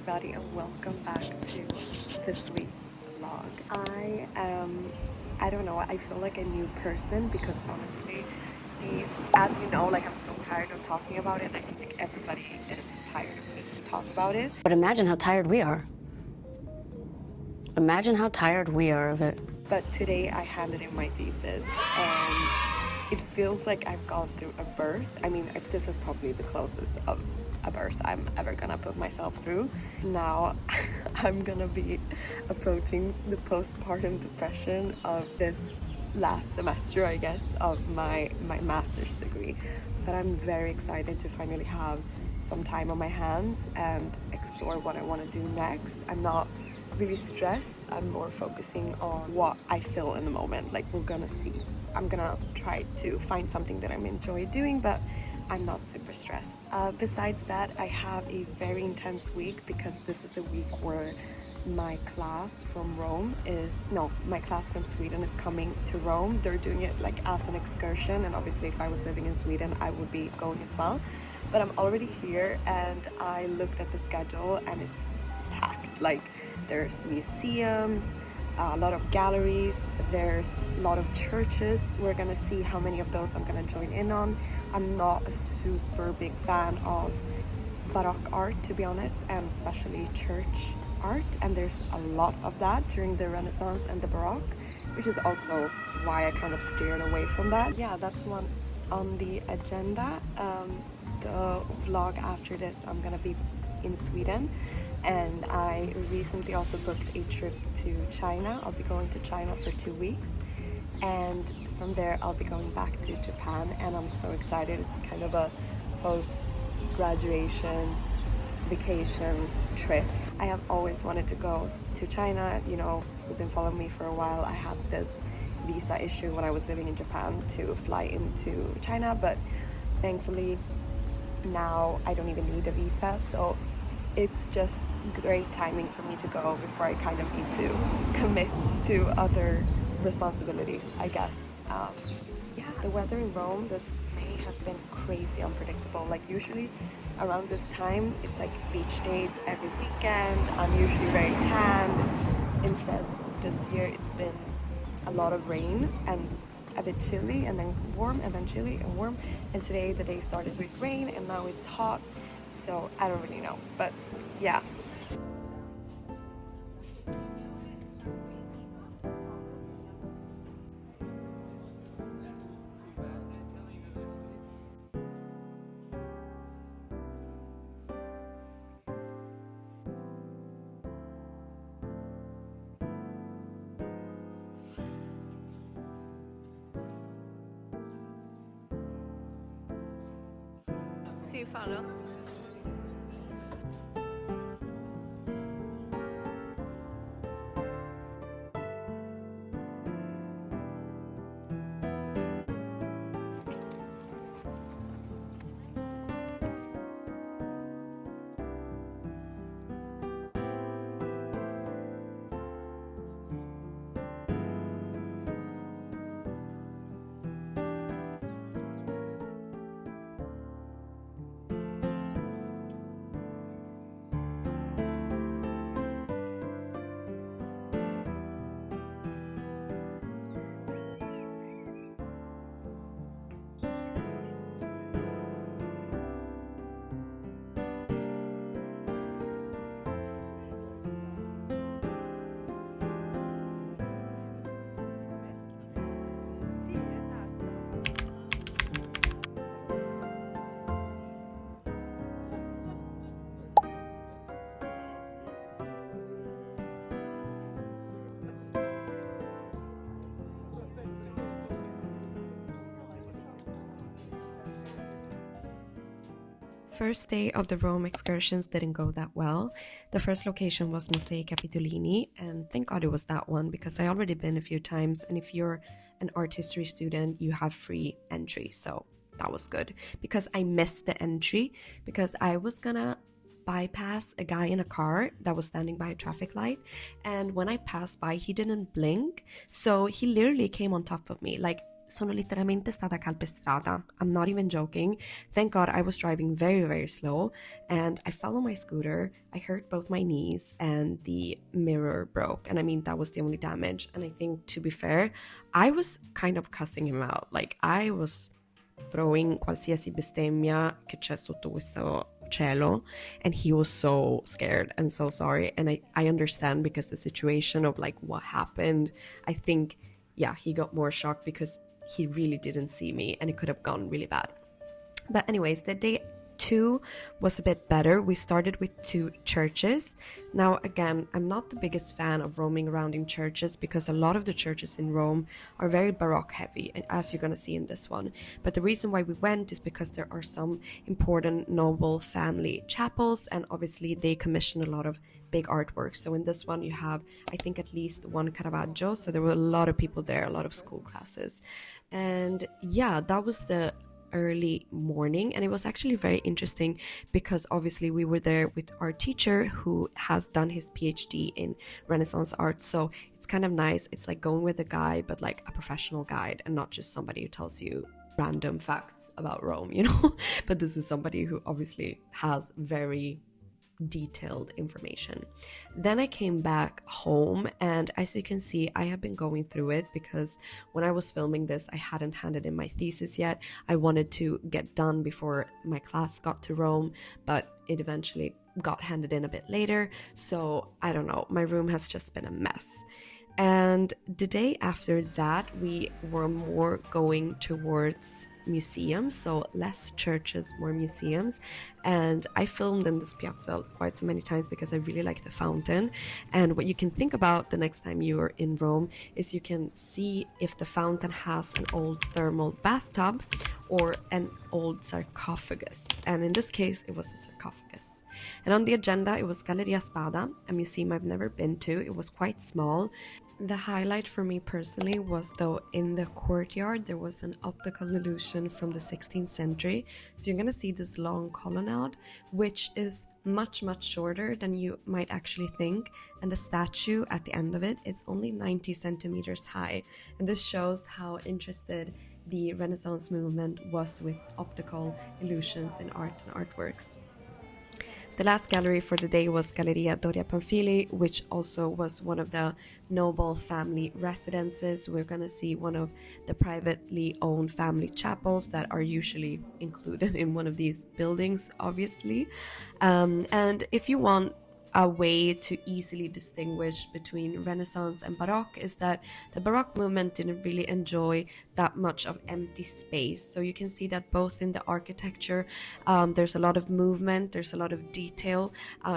everybody, and welcome back to this week's vlog. I don't know, I feel like a new person because honestly, as you know, like I'm so tired of talking about it, and I feel like everybody is tired of me to talk about it. But imagine how tired we are. Imagine how tired we are of it. But today I handed in my thesis, and it feels like I've gone through a birth. I mean, this is probably the closest of a birth I'm ever gonna put myself through. Now I'm gonna be approaching the postpartum depression of this last semester, I guess, of my master's degree. But I'm very excited to finally have some time on my hands and explore what I want to do next. I'm not really stressed. I'm more focusing on what I feel in the moment. Like, we're gonna see. I'm gonna try to find something that I'm enjoy doing, but I'm not super stressed. Besides that, I have a very intense week because this is the week where my class from my class from Sweden is coming to Rome. They're doing it like as an excursion, and obviously if I was living in Sweden I would be going as well, but I'm already here and I looked at the schedule and it's packed. Like, there's museums, a lot of galleries, there's a lot of churches. We're gonna see how many of those I'm gonna join in on. I'm not a super big fan of Baroque art, to be honest, and especially church art, and there's a lot of that during the Renaissance and the Baroque, which is also why I kind of steered away from that. Yeah, that's what's on the agenda. The vlog after this, I'm gonna be in Sweden, and I recently also booked a trip to China. I'll be going to China for 2 weeks, and from there I'll be going back to Japan, and I'm so excited. It's kind of a post-graduation vacation trip. I have always wanted to go to China. You know, who've been following me for a while, I had this visa issue when I was living in Japan to fly into China, but thankfully now I don't even need a visa, so it's just great timing for me to go before I kind of need to commit to other responsibilities, I guess. Yeah, the weather in Rome this May has been crazy unpredictable. Like, usually around this time it's like beach days every weekend. I'm usually very tanned. Instead, this year it's been a lot of rain and a bit chilly and then warm and then chilly and warm, and today the day started with rain and now it's hot, so I don't really know, but yeah. Sì, fallo. First day of the Rome excursions didn't go that well. The first location was Musei Capitolini, and thank God it was that one because I already been a few times, and if you're an art history student you have free entry, so that was good. Because I missed the entry because I was gonna bypass a guy in a car that was standing by a traffic light, and when I passed by he didn't blink, so he literally came on top of me. Like, Sono letteralmente stata calpestata. I'm not even joking. Thank God I was driving very, very slow and I fell on my scooter. I hurt both my knees and the mirror broke. And I mean, that was the only damage. And I think, to be fair, I was kind of cussing him out. Like, I was throwing qualsiasi bestemmia che c'è sotto questo cielo, and he was so scared and so sorry. And I understand, because the situation of like what happened, I think, yeah, he got more shocked because he really didn't see me and it could have gone really bad. But anyways, the day 2 was a bit better. We started with 2 churches. Now, again, I'm not the biggest fan of roaming around in churches because a lot of the churches in Rome are very Baroque heavy, and as you're going to see in this one. But the reason why we went is because there are some important noble family chapels, and obviously they commission a lot of big artwork. So in this one you have, I think, at least one Caravaggio, so there were a lot of people there, a lot of school classes. And yeah, that was the early morning, and it was actually very interesting because obviously we were there with our teacher who has done his PhD in Renaissance art, so it's kind of nice. It's like going with a guide, but like a professional guide and not just somebody who tells you random facts about Rome, you know. But this is somebody who obviously has very detailed information. Then I came back home, and as you can see, I have been going through it because when I was filming this, I hadn't handed in my thesis yet. I wanted to get done before my class got to Rome, but it eventually got handed in a bit later. So I don't know, my room has just been a mess. And the day after that, we were more going towards museums, so less churches, more museums. And I filmed in this piazza quite so many times because I really like the fountain. And what you can think about the next time you are in Rome is you can see if the fountain has an old thermal bathtub or an old sarcophagus, and in this case it was a sarcophagus. And on the agenda it was Galleria Spada, a museum I've never been to. It was quite small. The highlight for me personally was, though, in the courtyard there was an optical illusion from the 16th century. So you're gonna see this long colonnade, which is much shorter than you might actually think, and the statue at the end of it, it's only 90 centimeters high. And this shows how interested the Renaissance movement was with optical illusions in art and artworks. The last gallery for the day was Galleria Doria Pamphili, which also was one of the noble family residences. We're going to see one of the privately owned family chapels that are usually included in one of these buildings, obviously. And if you want a way to easily distinguish between Renaissance and Baroque, is that the Baroque movement didn't really enjoy that much of empty space. So you can see that both in the architecture, there's a lot of movement, there's a lot of detail.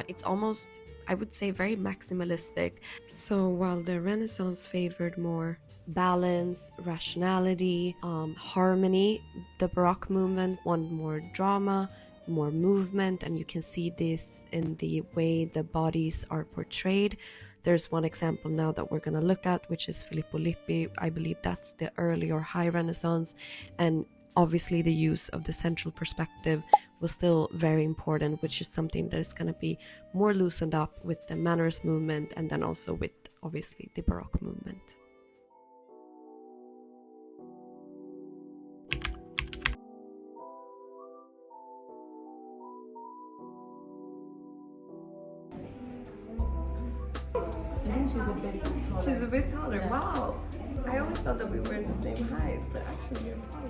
It's almost, I would say, very maximalistic. So while the Renaissance favored more balance, rationality, harmony, the Baroque movement wanted more drama, more movement, and you can see this in the way the bodies are portrayed. There's one example now that we're going to look at, which is Filippo Lippi. I believe that's the early or high Renaissance, and obviously the use of the central perspective was still very important, which is something that is going to be more loosened up with the Mannerist movement and then also with obviously the Baroque movement. She's a bit taller. Wow! I always thought that we were the same height, but actually you're taller.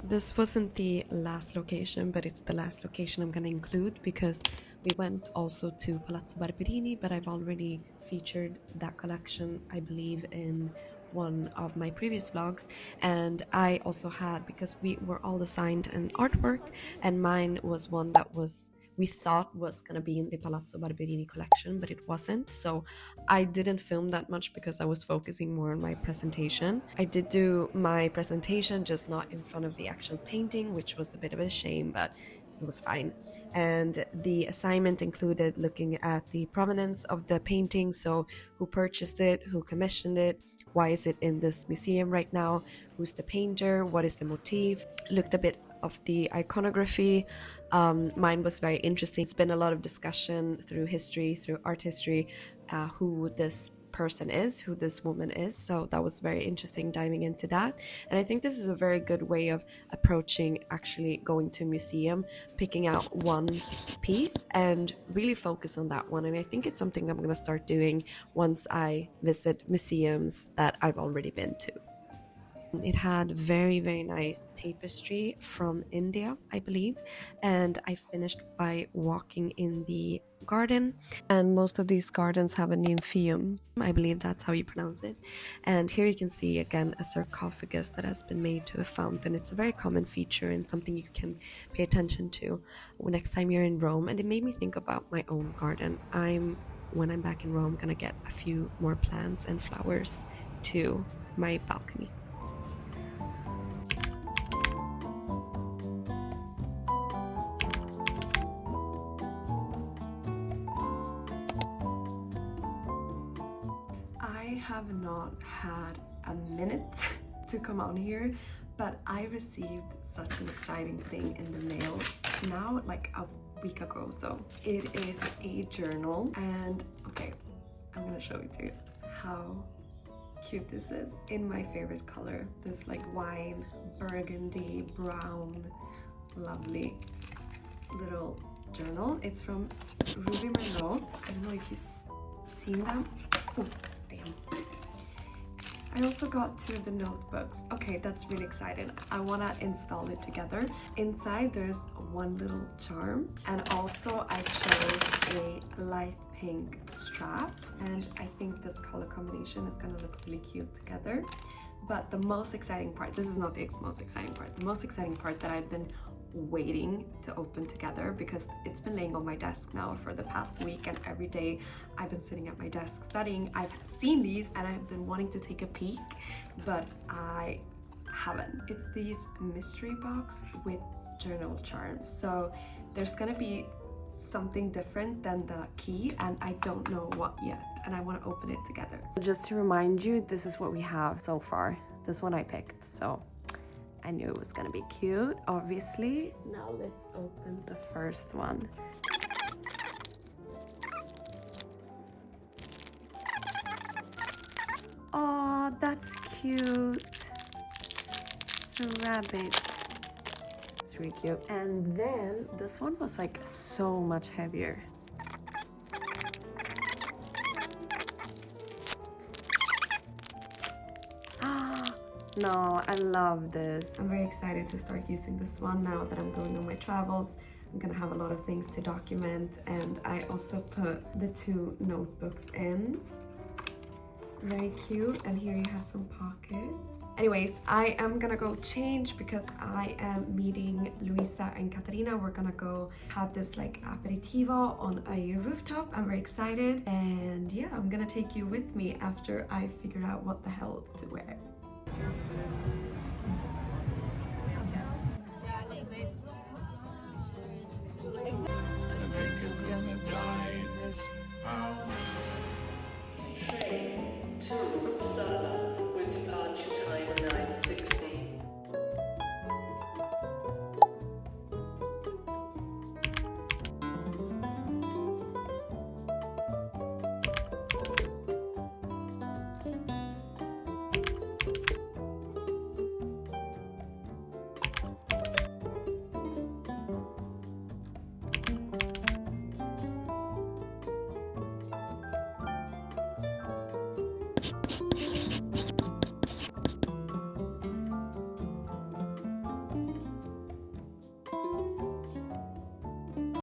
This wasn't the last location, but it's the last location I'm gonna include because we went also to Palazzo Barberini, but I've already featured that collection, I believe, in one of my previous vlogs. And I also had, because we were all assigned an artwork, and mine was one that we thought was gonna be in the Palazzo Barberini collection, but it wasn't. So I didn't film that much because I was focusing more on my presentation. I did do my presentation, just not in front of the actual painting, which was a bit of a shame, but it was fine. And the assignment included looking at the provenance of the painting, so who purchased it, who commissioned it, why is it in this museum right now, who's the painter, what is the motif. Looked a bit of the iconography. Mine was very interesting. It's been a lot of discussion through history, through art history, who this person is, who this woman is. So that was very interesting diving into that. And I think this is a very good way of approaching actually going to a museum, picking out one piece and really focus on that one. And I think it's something I'm going to start doing once I visit museums that I've already been to. It had very, very nice tapestry from India, I believe, and I finished by walking in the garden. And most of these gardens have a nymphaeum, I believe that's how you pronounce it. And here you can see again a sarcophagus that has been made to a fountain. It's a very common feature and something you can pay attention to next time you're in Rome. And it made me think about my own garden. When I'm back in Rome, gonna get a few more plants and flowers to my balcony. I have not had a minute to come on here, but I received such an exciting thing in the mail now, like a week ago. So it is a journal, and okay, I'm gonna show it to you how cute this is in my favorite color, this like wine, burgundy, brown, lovely little journal. It's from Ruby Merlot. I don't know if you've seen them. Oh, damn. I also got two of the notebooks. Okay, that's really exciting. I want to install it together. Inside there's one little charm, and also I chose a light pink strap, and I think this color combination is gonna look really cute together. But the most exciting part, this is not the most exciting part, the most exciting part that I've been waiting to open together, because it's been laying on my desk now for the past week, and every day I've been sitting at my desk studying. I've seen these and I've been wanting to take a peek, but I haven't. It's these mystery box with journal charms. So there's gonna be something different than the key, and I don't know what yet, and I want to open it together. Just to remind you, this is what we have so far. This one I picked, so I knew it was gonna be cute, obviously. Now let's open the first one. Oh, that's cute. It's a rabbit. It's really cute. And then this one was like so much heavier. No, I love this. I'm very excited to start using this one now that I'm going on my travels. I'm gonna have a lot of things to document, and I also put the two notebooks in. Very cute, and here you have some pockets. Anyways, I am gonna go change because I am meeting Luisa and Katarina. We're gonna go have this like aperitivo on a rooftop. I'm very excited, and yeah, I'm gonna take you with me after I figure out what the hell to wear.